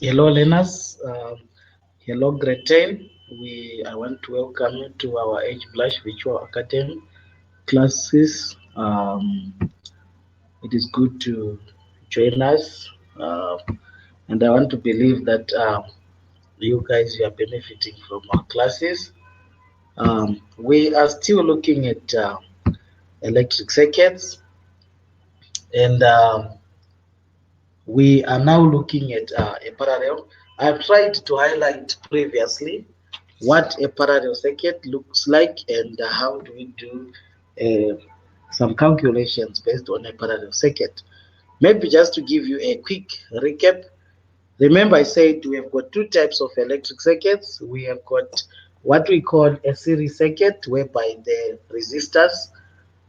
Hello, learners. Hello, grade 10. I want to welcome you to our H Blush Virtual Academy classes. It is good to join us, and I want to believe that you are benefiting from our classes. We are still looking at electric circuits, and we are now looking at a parallel. I've tried to highlight previously what a parallel circuit looks like and how do we do uh, some calculations based on a parallel circuit. Maybe just to give you a quick recap, remember I said we have got two types of electric circuits. We have got what we call a series circuit, whereby the resistors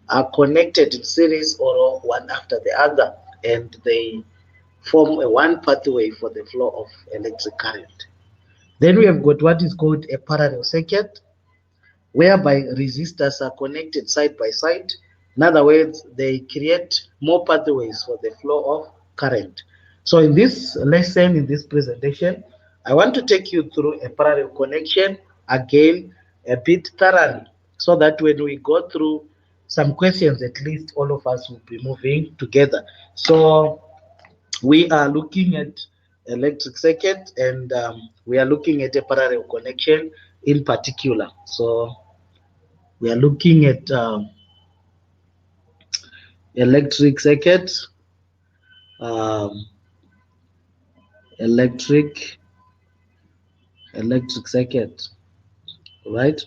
are connected in series or one after the other, and they form a one pathway for the flow of electric current. Then we have got what is called a parallel circuit, whereby resistors are connected side by side. In other words, they create more pathways for the flow of current. So in this lesson, in this presentation, I want to take you through a parallel connection again a bit thoroughly, so that when we go through some questions, at least all of us will be moving together. So we are looking at electric circuit, and we are looking at a parallel connection in particular. So we are looking at electric circuit, um, electric electric circuit, right?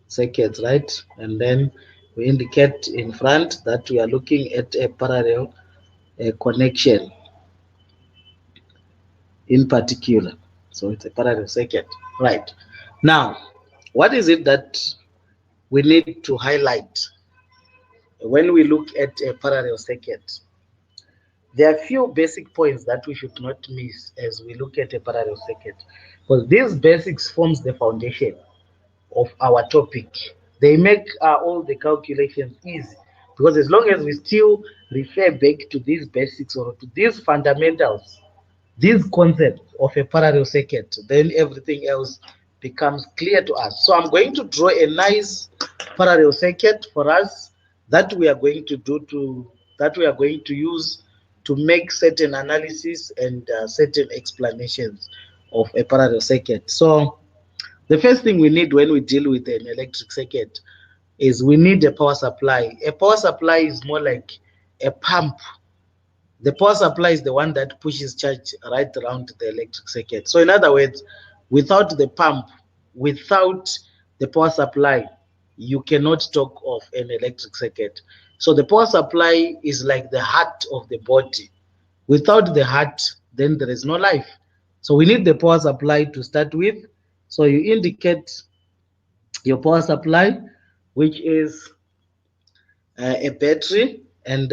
Circuit, right? And then we indicate in front that we are looking at a parallel connection in particular. So it's a parallel circuit, right? Now, what is it that we need to highlight when we look at a parallel circuit? There are few basic points that we should not miss as we look at a parallel circuit, because these basics forms the foundation of our topic. They make all the calculations easy, because as long as we still refer back to these basics or to these fundamentals, these concepts of a parallel circuit, then everything else becomes clear to us. So I'm going to draw a nice parallel circuit for us that we are going to do to that we are going to use to make certain analysis and certain explanations of a parallel circuit. So the first thing we need when we deal with an electric circuit is we need a power supply. A power supply is more like a pump. The power supply is the one that pushes charge right around the electric circuit. So in other words, without the pump, without the power supply, you cannot talk of an electric circuit. So the power supply is like the heart of the body. Without the heart, then there is no life. So we need the power supply to start with. So you indicate your power supply, which is a battery, and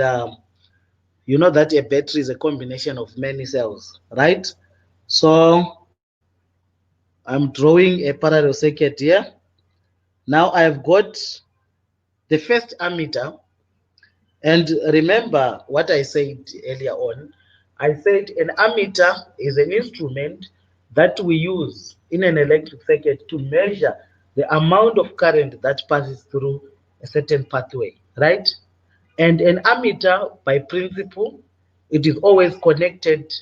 you know that a battery is a combination of many cells, right? So I'm drawing a parallel circuit here. Now I've got the first ammeter, and remember what I said earlier on. I said an ammeter is an instrument that we use in an electric circuit to measure the amount of current that passes through a certain pathway, right? And an ammeter, by principle, it is always connected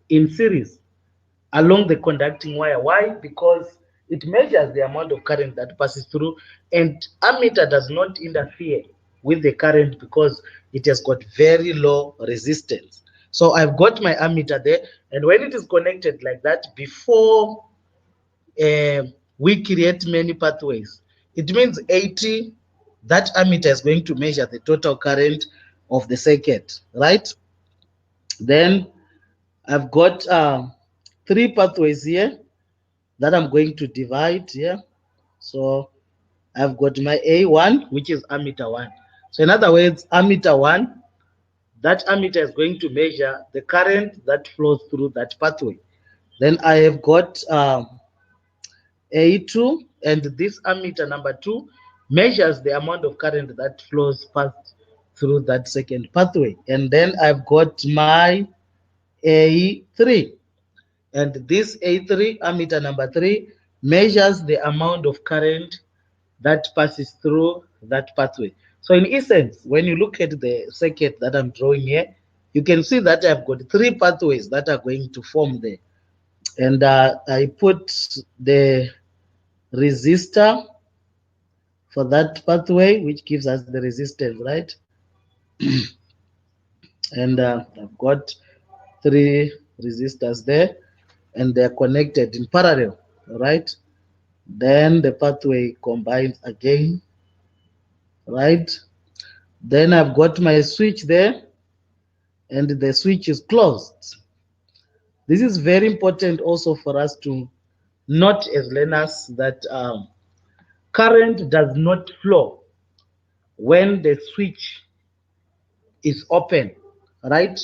in series along the conducting wire. Why? Because it measures the amount of current that passes through, and ammeter does not interfere with the current because it has got very low resistance. So I've got my ammeter there, and when it is connected like that, before uh, we create many pathways, it means 80, that ammeter is going to measure the total current of the circuit, right? Then I've got three pathways here that I'm going to divide here. So I've got my A1, which is ammeter 1. So in other words, ammeter 1, that ammeter is going to measure the current that flows through that pathway. Then I have got A2, and this ammeter number 2 measures the amount of current that flows past through that second pathway. And then I've got my A3. And this A3, ammeter number 3, measures the amount of current that passes through that pathway. So in essence, when you look at the circuit that I'm drawing here, you can see that I've got 3 pathways that are going to form there. And I put the resistor for that pathway, which gives us the resistance, right? And I've got 3 resistors there, and they're connected in parallel, right? Then the pathway combines again, right? Then I've got my switch there, and the switch is closed. This is very important also for us to note as learners that current does not flow when the switch is open, right?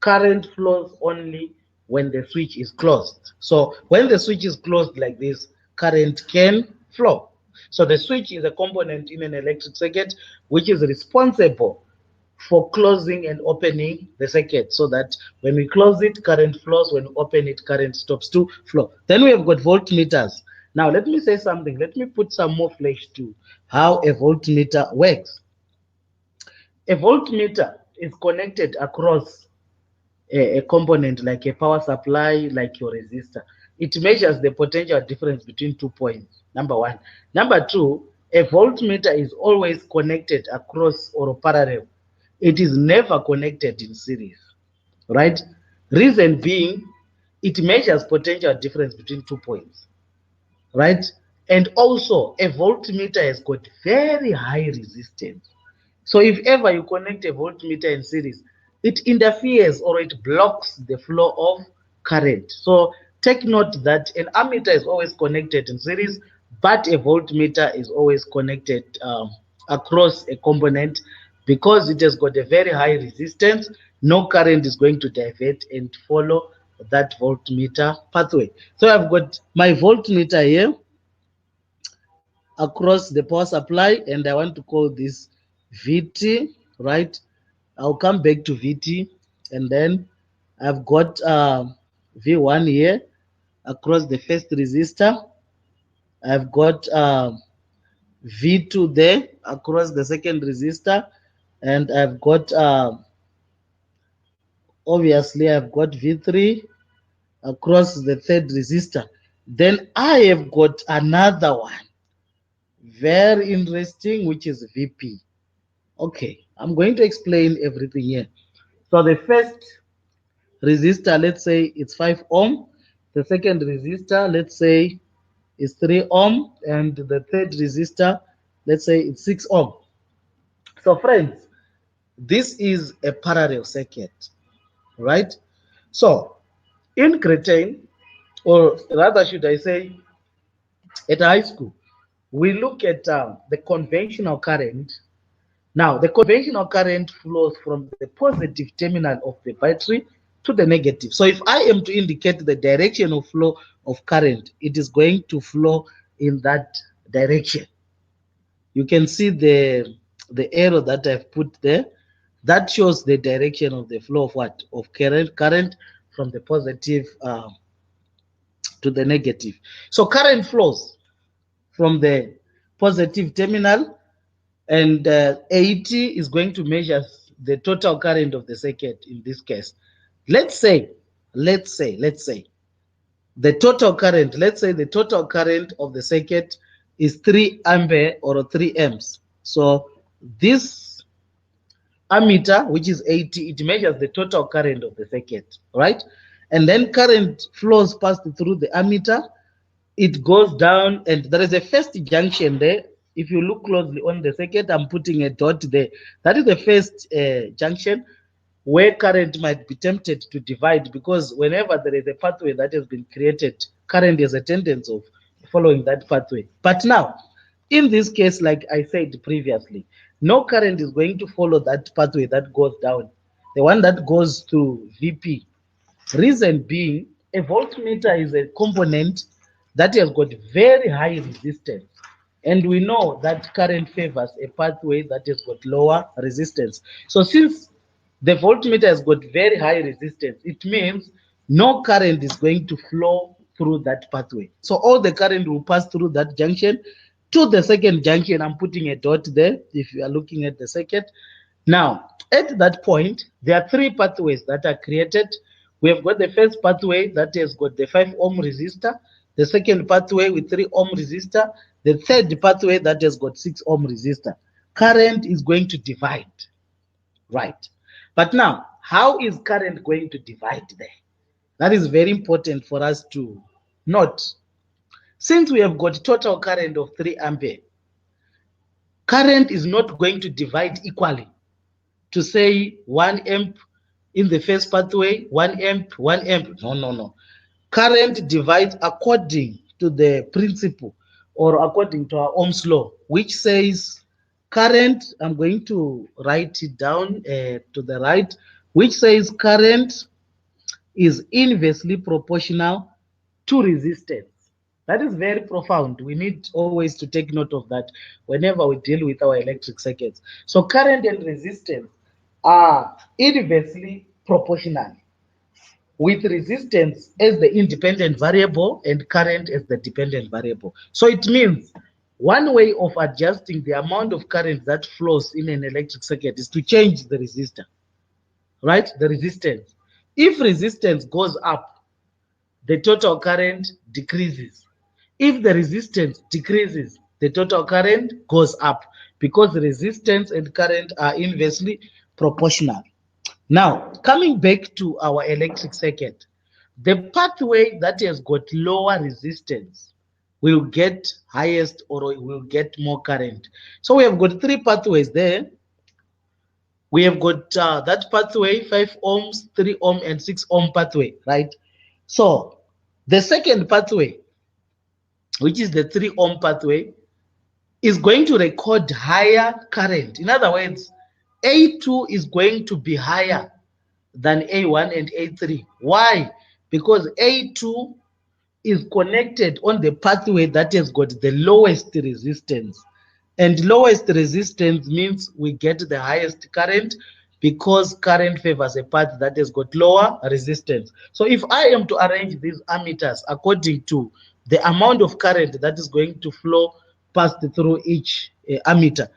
Current flows only when the switch is closed. So when the switch is closed like this, current can flow. So the switch is a component in an electric circuit which is responsible for closing and opening the circuit, so that when we close it, current flows. When we open it, current stops to flow. Then we have got voltmeters. Now let me say something. Let me put some more flesh to how a voltmeter works. A voltmeter is connected across a component like a power supply, like your resistor. It measures the potential difference between 2 points, number one. Number two, a voltmeter is always connected across or parallel. It is never connected in series, right? Reason being, it measures potential difference between 2 points, right? And also, a voltmeter has got very high resistance. So if ever you connect a voltmeter in series, it interferes or it blocks the flow of current. So take note that an ammeter is always connected in series, but a voltmeter is always connected across a component, because it has got a very high resistance. No current is going to divert and follow that voltmeter pathway. So I've got my voltmeter here across the power supply, and I want to call this VT, right? I'll come back to VT, and then I've got V1 here across the first resistor. I've got V2 there across the second resistor, and I've got obviously I've got V3 across the third resistor. Then I have got another one very interesting, which is VP. Okay, I'm going to explain everything here. So the first resistor, let's say it's 5 ohm. The second resistor, let's say, is 3 ohm. And the third resistor, let's say it's 6 ohm. So friends, this is a parallel circuit, right? So in grade 10, or rather should I say at high school, we look at the conventional current. Now, the conventional current flows from the positive terminal of the battery to the negative. So if I am to indicate the direction of flow of current, it is going to flow in that direction. You can see the arrow that I've put there. That shows the direction of the flow of what? Of current from the positive to the negative. So current flows from the positive terminal, and 80 is going to measure the total current of the circuit in this case. Let's say the total current, let's say the total current of the circuit is 3 ampere or 3 amps. So this ammeter, which is 80, it measures the total current of the circuit, right? And then current flows past through the ammeter, it goes down, and there is a first junction there. If you look closely on the circuit, I'm putting a dot there. That is the first junction where current might be tempted to divide, because whenever there is a pathway that has been created, current has a tendency of following that pathway. But now, in this case, like I said previously, no current is going to follow that pathway that goes down, the one that goes to VP. Reason being, a voltmeter is a component that has got very high resistance. And we know that current favors a pathway that has got lower resistance. So since the voltmeter has got very high resistance, it means no current is going to flow through that pathway. So all the current will pass through that junction to the second junction. I'm putting a dot there if you are looking at the circuit. Now, at that point, there are three pathways that are created. We have got the first pathway that has got the 5 ohm resistor, the second pathway with 3 ohm resistor, the third pathway that has got 6 ohm resistor. Current is going to divide, right? But now, how is current going to divide there? That is very important for us to note. Since we have got total current of 3 ampere, current is not going to divide equally to say 1 amp in the first pathway, 1 amp, 1 amp. No, no, no. Current divides according to the principle or according to our Ohm's law, which says current, I'm going to write it down to the right, which says current is inversely proportional to resistance. That is very profound. We need always to take note of that whenever we deal with our electric circuits. So current and resistance are inversely proportional, with resistance as the independent variable and current as the dependent variable. So it means one way of adjusting the amount of current that flows in an electric circuit is to change the resistor, right? The resistance. If resistance goes up, the total current decreases. If the resistance decreases, the total current goes up because resistance and current are inversely proportional. Now, coming back to our electric circuit, the pathway that has got lower resistance will get highest or will get more current. So we have got three pathways there. We have got that pathway, 5 ohms, 3 ohm, and 6 ohm pathway, right? So the second pathway, which is the 3 ohm pathway, is going to record higher current. In other words, A2 is going to be higher than A1 and A3. Why? Because A2 is connected on the pathway that has got the lowest resistance. And lowest resistance means we get the highest current because current favors a path that has got lower resistance. So if I am to arrange these ammeters according to the amount of current that is going to flow past through each ammeter,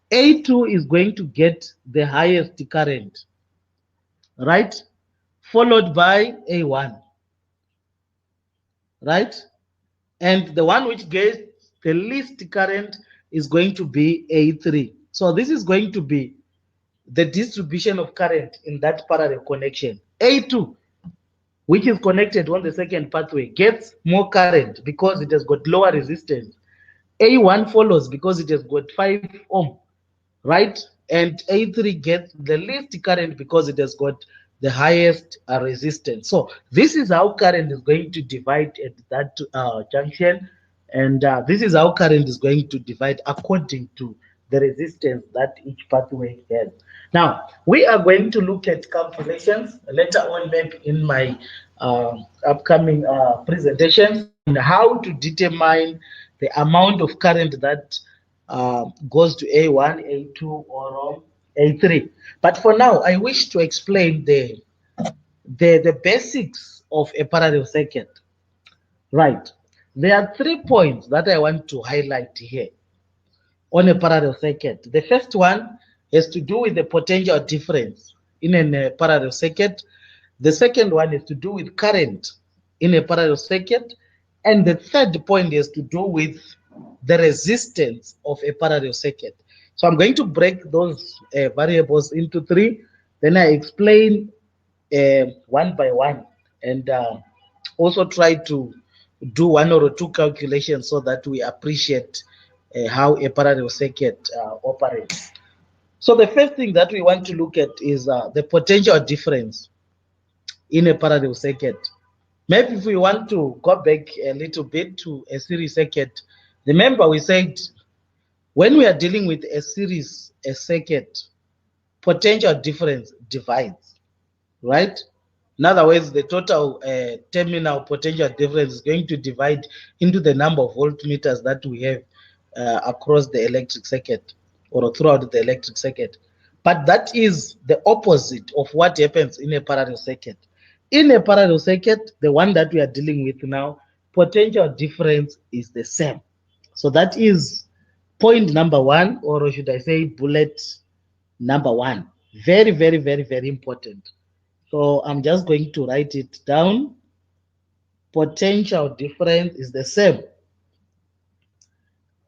A2 is going to get the highest current, right? Followed by A1, right? And the one which gets the least current is going to be A3. So this is going to be the distribution of current in that parallel connection. A2, which is connected on the second pathway, gets more current because it has got lower resistance. A1 follows because it has got 5 ohm, right? And A3 gets the least current because it has got the highest resistance. So this is how current is going to divide at that junction, and this is how current is going to divide according to the resistance that each pathway has. Now we are going to look at calculations later on, maybe in my upcoming presentations, on how to determine the amount of current that goes to A1, A2, or A3. But for now, I wish to explain the basics of a parallel circuit. Right. There are 3 points that I want to highlight here on a parallel circuit. The first one has to do with the potential difference in a parallel circuit. The second one is to do with current in a parallel circuit. And the third point is to do with the resistance of a parallel circuit. So I'm going to break those variables into three. Then I explain one by one, and also try to do one or two calculations so that we appreciate how a parallel circuit operates. So the first thing that we want to look at is the potential difference in a parallel circuit. Maybe if we want to go back a little bit to a series circuit, remember we said when we are dealing with a circuit, potential difference divides, right? In other words, the total terminal potential difference is going to divide into the number of voltmeters that we have across the electric circuit or throughout the electric circuit. But that is the opposite of what happens in a parallel circuit. In a parallel circuit, the one that we are dealing with now, potential difference is the same. So that is point number one, or should I say bullet number one. Very, very, very, very important. So I'm just going to write it down. Potential difference is the same.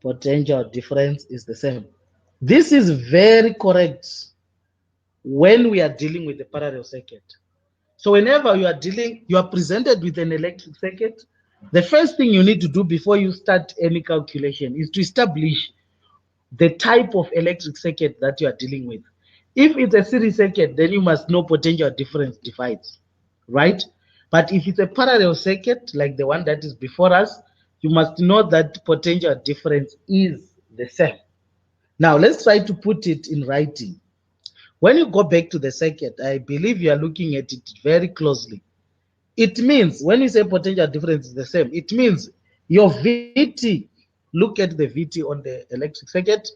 Potential difference is the same. This is very correct when we are dealing with the parallel circuit. So whenever you are presented with an electric circuit, the first thing you need to do before you start any calculation is to establish the type of electric circuit that you are dealing with. If it's a series circuit, then you must know potential difference divides, right? But if it's a parallel circuit, like the one that is before us, you must know that potential difference is the same. Now, let's try to put it in writing. When you go back to the circuit, I believe you are looking at it very closely. It means when we say potential difference is the same, it means your VT, look at the VT on the electric circuit,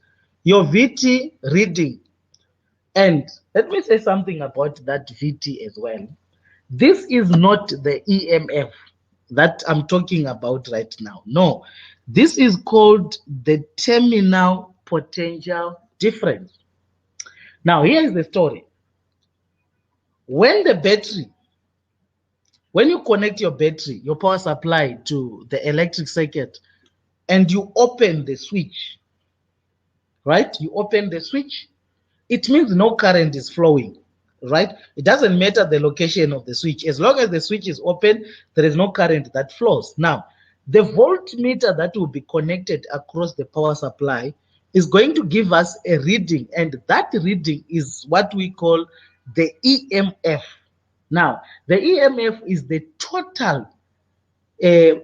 your VT reading. And let me say something about that VT as well. This is not the EMF that I'm talking about right now. No, this is called the terminal potential difference. Now, here is the story. When the battery, when you connect your battery, your power supply to the electric circuit, and you open the switch, right? You open the switch, it means no current is flowing, right? It doesn't matter the location of the switch. As long as the switch is open, there is no current that flows. Now, the voltmeter that will be connected across the power supply is going to give us a reading, and that reading is what we call the EMF. Now, the EMF is the total uh,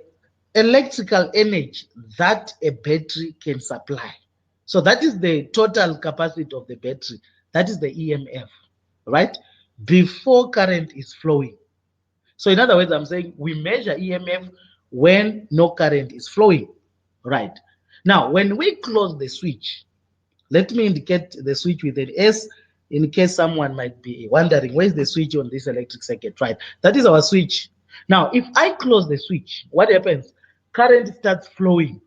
electrical energy that a battery can supply. So that is the total capacity of the battery. That is the EMF, right? Before current is flowing. So in other words, I'm saying we measure EMF when no current is flowing, right? Now, when we close the switch, let me indicate the switch with an S in case someone might be wondering, where's the switch on this electric circuit, right? That is our switch. Now, if I close the switch, what happens? Current starts flowing.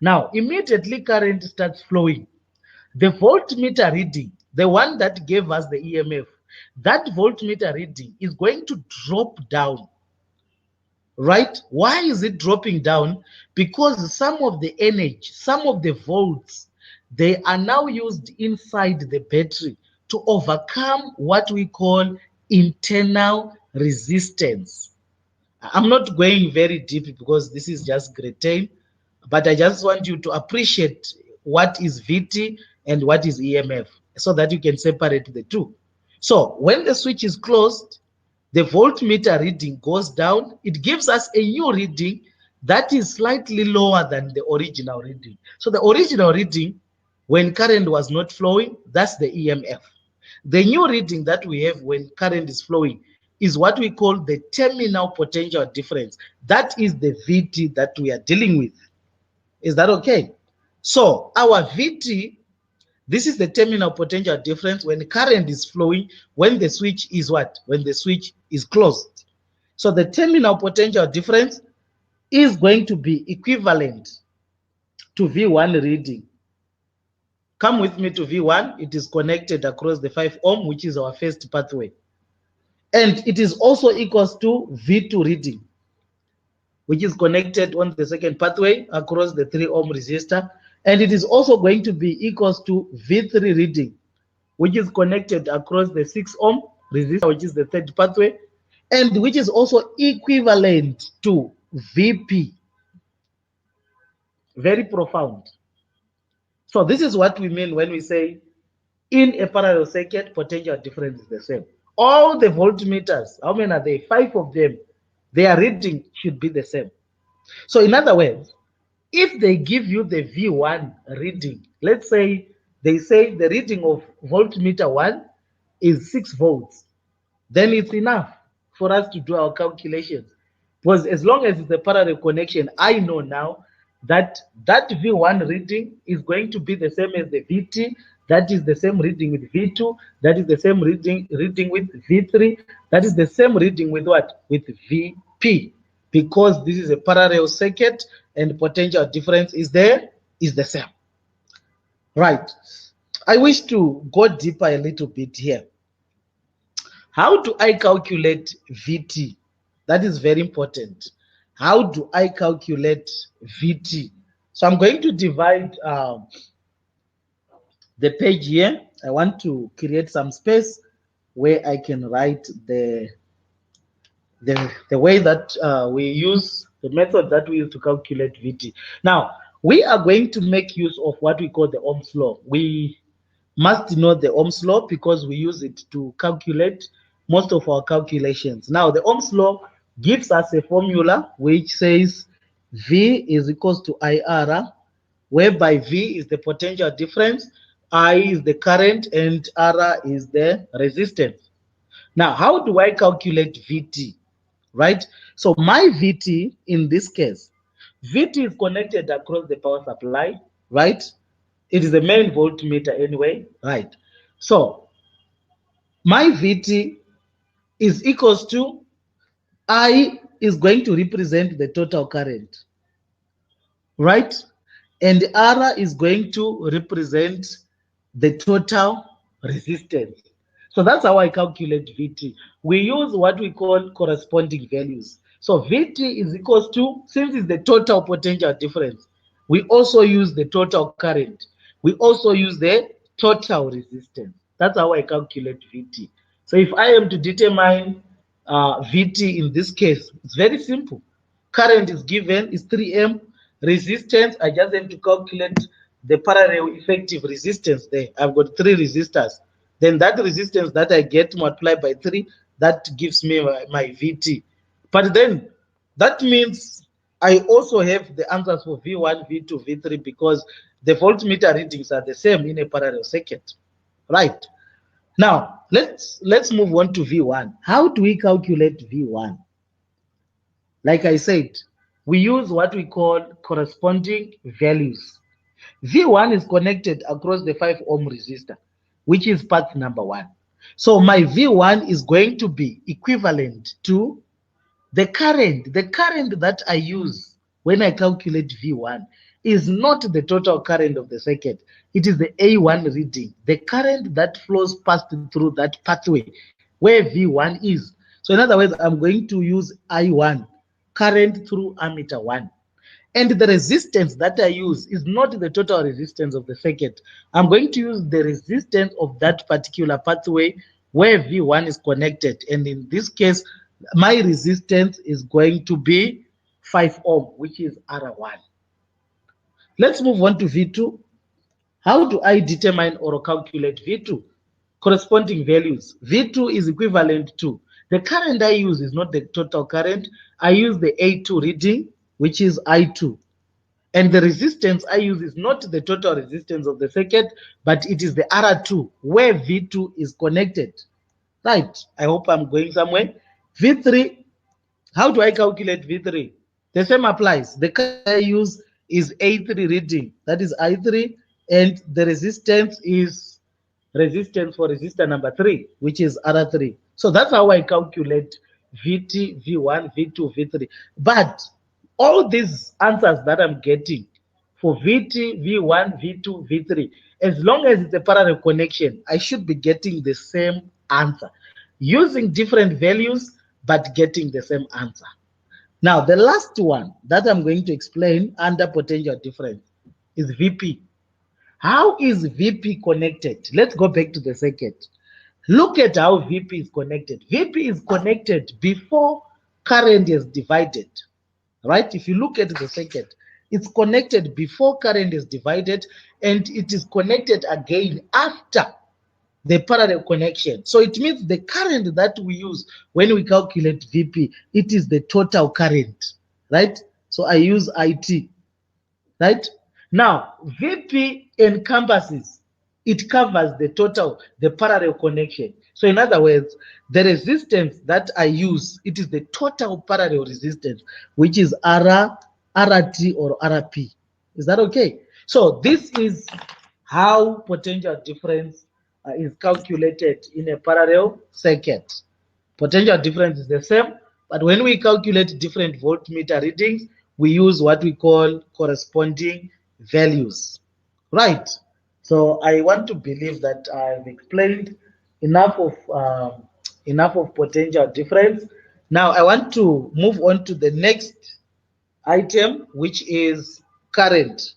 Now, immediately current starts flowing. The voltmeter reading, the one that gave us the EMF, that voltmeter reading is going to drop down, right? Why is it dropping down? Because some of the energy, some of the volts, they are now used inside the battery to overcome what we call internal resistance. I'm not going very deep because this is just grade 10, but I just want you to appreciate what is VT and what is EMF so that you can separate the two. So when the switch is closed, the voltmeter reading goes down. It gives us a new reading that is slightly lower than the original reading. So the original reading, when current was not flowing, that's the EMF. The new reading that we have when current is flowing is what we call the terminal potential difference. That is the VT that we are dealing with. Is that okay? So our VT, this is the terminal potential difference when current is flowing, when the switch is what? When the switch is closed. So the terminal potential difference is going to be equivalent to V1 reading. Come with me to V1. It is connected across the 5 ohm, which is our first pathway. And it is also equals to V2 reading, which is connected on the second pathway across the 3 ohm resistor. And it is also going to be equals to V3 reading, which is connected across the 6 ohm resistor, which is the third pathway, and which is also equivalent to VP. Very profound. So this is what we mean when we say in a parallel circuit, potential difference is the same. All the voltmeters, how many are there? 5 of them. Their reading should be the same. So in other words, if they give you the V1 reading, let's say they say the reading of voltmeter 1 is 6 volts, then it's enough for us to do our calculations. Because as long as it's a parallel connection, I know now that that V1 reading is going to be the same as the VT that is the same reading with V2, that is the same reading with V3, that is the same reading with what? With VP, because this is a parallel circuit and potential difference is the same. Right. I wish to go deeper a little bit here. How do I calculate VT? That is very important. How do I calculate VT? So I'm going to divide the page here. I want to create some space where I can write the way that we use the method that we use to calculate VT. Now, we are going to make use of what we call the Ohm's law. We must know the Ohm's law because we use it to calculate most of our calculations. Now, the Ohm's law gives us a formula which says V is equals to IR, whereby V is the potential difference, I is the current, and R is the resistance. Now, how do I calculate VT? Right? So my VT in this case, VT is connected across the power supply, right? It is the main voltmeter anyway, right? So my VT is equals to I is going to represent the total current, right? And R is going to represent the total resistance. So that's how I calculate VT. We use what we call corresponding values. So VT is equals to, since it's the total potential difference, we also use the total current. We also use the total resistance. That's how I calculate VT. So if I am to determine VT in this case, it's very simple. Current is given, is 3M. Resistance, I just have to calculate the parallel effective resistance there. I've got 3 resistors. Then that resistance that I get multiplied by 3, that gives me my VT. But then that means I also have the answers for V1, V2, V3 because the voltmeter readings are the same in a parallel circuit. Right. Now, let's move on to V1. How do we calculate V1? Like I said, we use what we call corresponding values. V1 is connected across the 5 ohm resistor, which is path number 1. So my V1 is going to be equivalent to the current. The current that I use when I calculate V1 is not the total current of the circuit. It is the A1 reading, the current that flows past through that pathway where V1 is. So in other words, I'm going to use I1, current through ammeter 1. And the resistance that I use is not the total resistance of the circuit. I'm going to use the resistance of that particular pathway where V1 is connected. And in this case, my resistance is going to be 5 ohm, which is R1. Let's move on to V2. How do I determine or calculate V2? Corresponding values. V2 is equivalent to, the current I use is not the total current. I use the A2 reading, which is I2. And the resistance I use is not the total resistance of the circuit, but it is the R2 where V2 is connected. Right. I hope I'm going somewhere. V3, how do I calculate V3? The same applies. The current I use is A3 reading. That is I3. And the resistance is resistance for resistor number 3, which is R3. So that's how I calculate VT, V1, V2, V3. But all these answers that I'm getting for VT, V1, V2, V3, as long as it's a parallel connection, I should be getting the same answer using different values, but getting the same answer. Now, the last one that I'm going to explain under potential difference is VP. How is VP connected? Let's go back to the circuit. Look at how VP is connected. VP is connected before current is divided, right? If you look at the circuit, it's connected before current is divided, and it is connected again after the parallel connection. So it means the current that we use when we calculate VP, it is the total current, right? So I use IT, right? Now, VP encompasses, it covers the total, the parallel connection. So in other words, the resistance that I use, it is the total parallel resistance, which is RT or RP. Is that okay? So this is how potential difference is calculated in a parallel circuit. Potential difference is the same, but when we calculate different voltmeter readings, we use what we call corresponding values. Right. So I want to believe that I've explained enough of potential difference. Now I want to move on to the next item, which is current.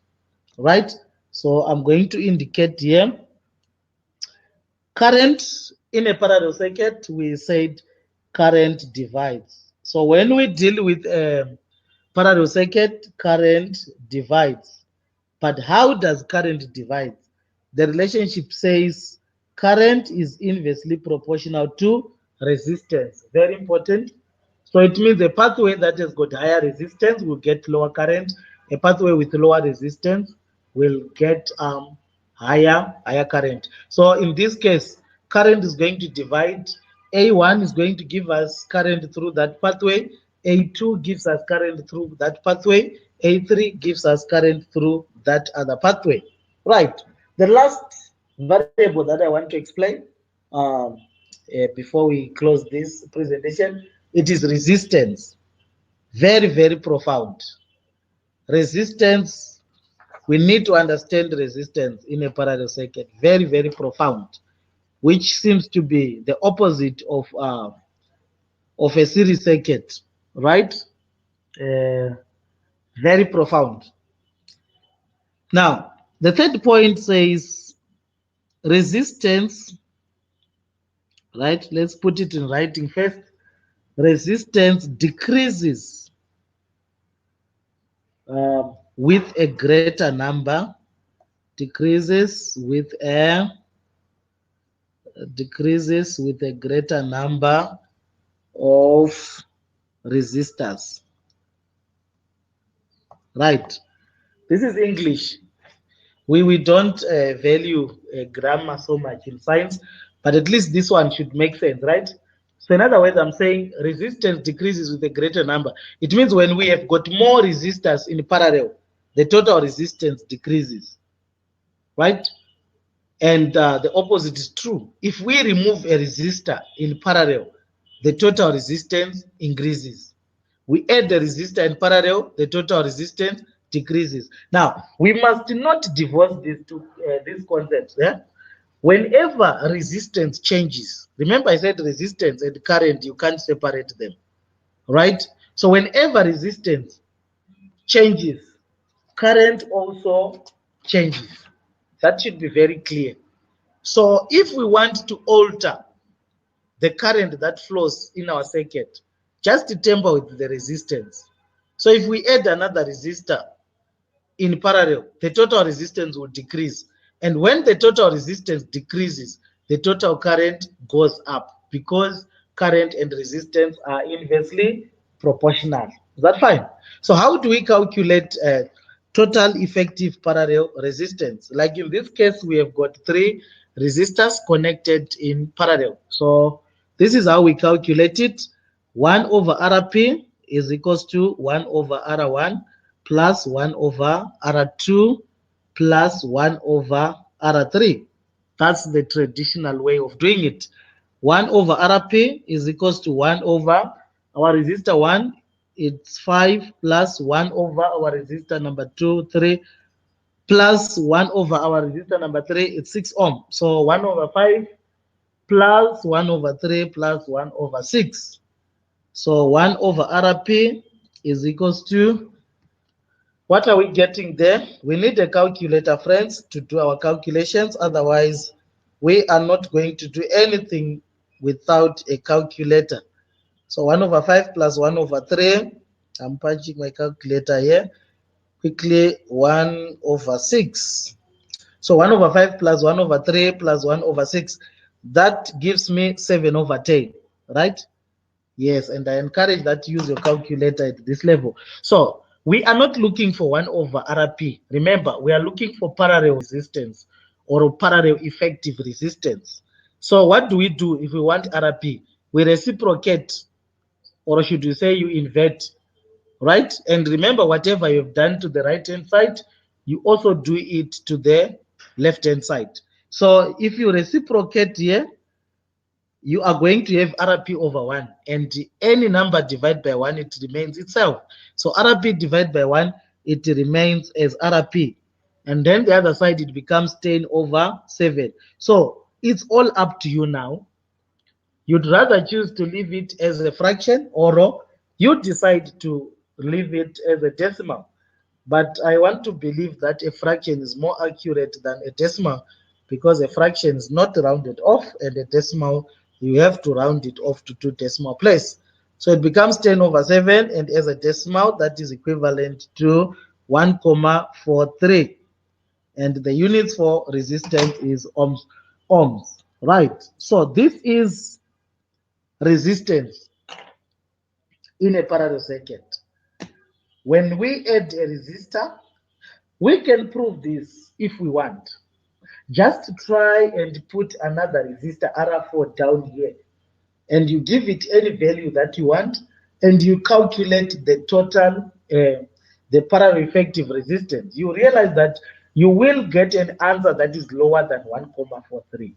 Right. So I'm going to indicate here current in a parallel circuit. We said current divides. So when we deal with a parallel circuit, current divides. But how does current divide? The relationship says current is inversely proportional to resistance. Very important. So it means a pathway that has got higher resistance will get lower current. A pathway with lower resistance will get higher current. So in this case, current is going to divide. A1 is going to give us current through that pathway. A2 gives us current through that pathway. A3 gives us current through that other pathway. Right. The last variable that I want to explain before we close this presentation, it is resistance. Very, very profound. Resistance, we need to understand resistance in a parallel circuit. Very, very profound, which seems to be the opposite of a series circuit, right? Uh, very profound. Now, the third point says resistance, right? Let's put it in writing first. Resistance decreases with a greater number, decreases with a greater number of resistors. Right. This is English. We don't value grammar so much in science, but at least this one should make sense, right? So in other words, I'm saying resistance decreases with a greater number. It means when we have got more resistors in parallel, the total resistance decreases, right? And the opposite is true. If we remove a resistor in parallel, the total resistance increases. We add the resistor in parallel, the total resistance decreases. Now, we must not divorce these concepts. Yeah? Whenever resistance changes, remember I said resistance and current, you can't separate them, right? So whenever resistance changes, current also changes. That should be very clear. So if we want to alter the current that flows in our circuit, just temper with the resistance. So if we add another resistor in parallel, the total resistance will decrease. And when the total resistance decreases, the total current goes up because current and resistance are inversely proportional. Is that fine? So how do we calculate total effective parallel resistance? Like in this case, we have got three resistors connected in parallel. So this is how we calculate it. 1 over Rp is equals to 1 over R1 plus 1 over R2 plus 1 over R3. That's the traditional way of doing it. 1 over Rp is equals to 1 over our resistor 1, it's 5 plus 1 over our resistor number 2, 3 plus 1 over our resistor number 3, it's 6 ohm. So 1 over 5 plus 1 over 3 plus 1 over 6. So 1 over Rp is equals to, what are we getting there? We need a calculator, friends, to do our calculations. Otherwise, we are not going to do anything without a calculator. So 1 over 5 plus 1 over 3. I'm punching my calculator here. Quickly, 1 over 6. So 1 over 5 plus 1 over 3 plus 1 over 6. That gives me 7 over 10, right? Yes, and I encourage that you use your calculator at this level. So we are not looking for 1 over Rp. Remember, we are looking for parallel resistance or parallel effective resistance. So what do we do if we want Rp? We reciprocate, or should we say you invert, right? And remember, whatever you've done to the right-hand side, you also do it to the left hand side. So if you reciprocate here, you are going to have RP over 1, and any number divided by 1, it remains itself. So RP divided by 1, it remains as RP. And then the other side, it becomes 10 over 7. So it's all up to you now. You'd rather choose to leave it as a fraction, or you decide to leave it as a decimal. But I want to believe that a fraction is more accurate than a decimal, because a fraction is not rounded off, and a decimal, you have to round it off to 2 decimal places. So it becomes 10 over 7, and as a decimal, that is equivalent to 1,43. And the units for resistance is ohms. Ohms, right? So this is resistance in a parallel circuit. When we add a resistor, we can prove this if we want. Just try and put another resistor R4 down here, and you give it any value that you want, and you calculate the total, the parallel effective resistance. You realize that you will get an answer that is lower than 1,43.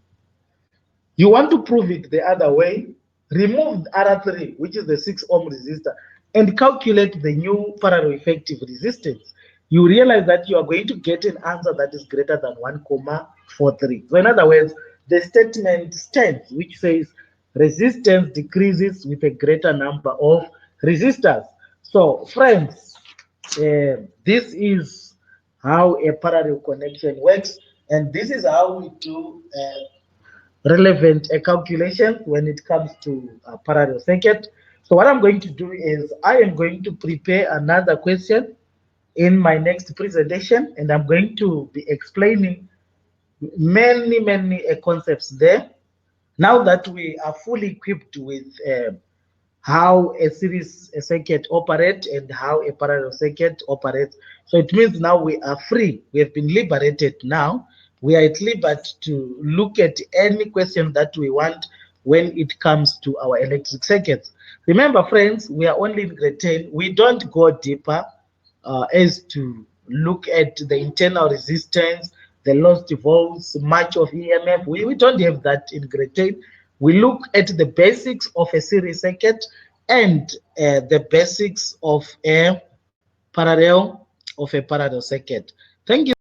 You want to prove it the other way, remove R3, which is the 6 ohm resistor, and calculate the new parallel effective resistance. You realize that you are going to get an answer that is greater than 1,43. So in other words, the statement stands, which says resistance decreases with a greater number of resistors. So friends, this is how a parallel connection works, and this is how we do relevant calculation when it comes to parallel circuit. So what I'm going to do is I am going to prepare another question in my next presentation, and I'm going to be explaining many concepts there. Now that we are fully equipped with how a series a circuit operates and how a parallel circuit operates. So it means now we are free. We have been liberated now. We are at liberty to look at any question that we want when it comes to our electric circuits. Remember, friends, we are only in grade 10. We don't go deeper as to look at the internal resistance, the lost volts, much of EMF. We don't have that in grade 10. We look at the basics of a series circuit and the basics of a parallel circuit. Thank you.